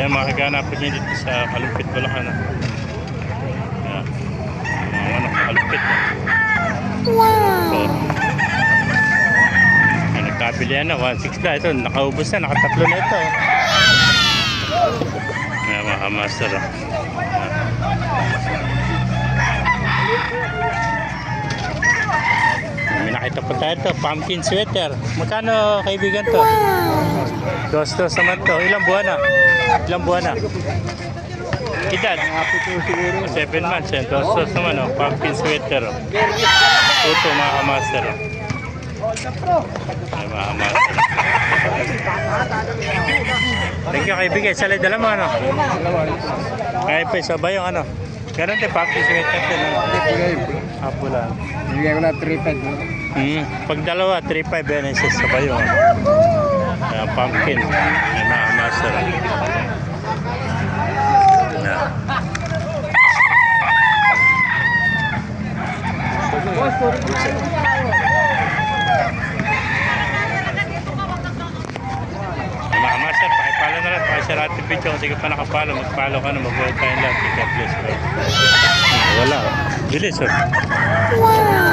Yan, makaganapin niyo dito sa Kalumpit, Bulacan. Yan. Mga manok sa Kalumpit. Wow! So, nagkabili yan na, 1.6 na. Ito, nakaubos na, nakatatlo na ito. Yan, mga master. Yan. May nakita po tayo ito, pumpkin sweater. Magkano kaibigan to? Dos naman to. Ilang buwan na? Ilang buwan na? Edad? 7 months yan. Dos naman, oh. Pumpkin sweater. Tuto, mga kamaster. Ay, mga kamaster. Thank you, kaibigan. Salay dala mo, ano? Kaya pa, sabay yung ano. Ganun din, pumpkin sweater din. Pula. Bigay ko na 3.5. Pag dalawa, 3.5 yan isa sa bayo. Pumpkin. May mga master. Mga master, pakipalo na lang. Pakishare ating video. Kung sige pa nakapalo, magpalo ka na. Mag-work tayo lang. God bless. Wala. Bilis, oh. Wow!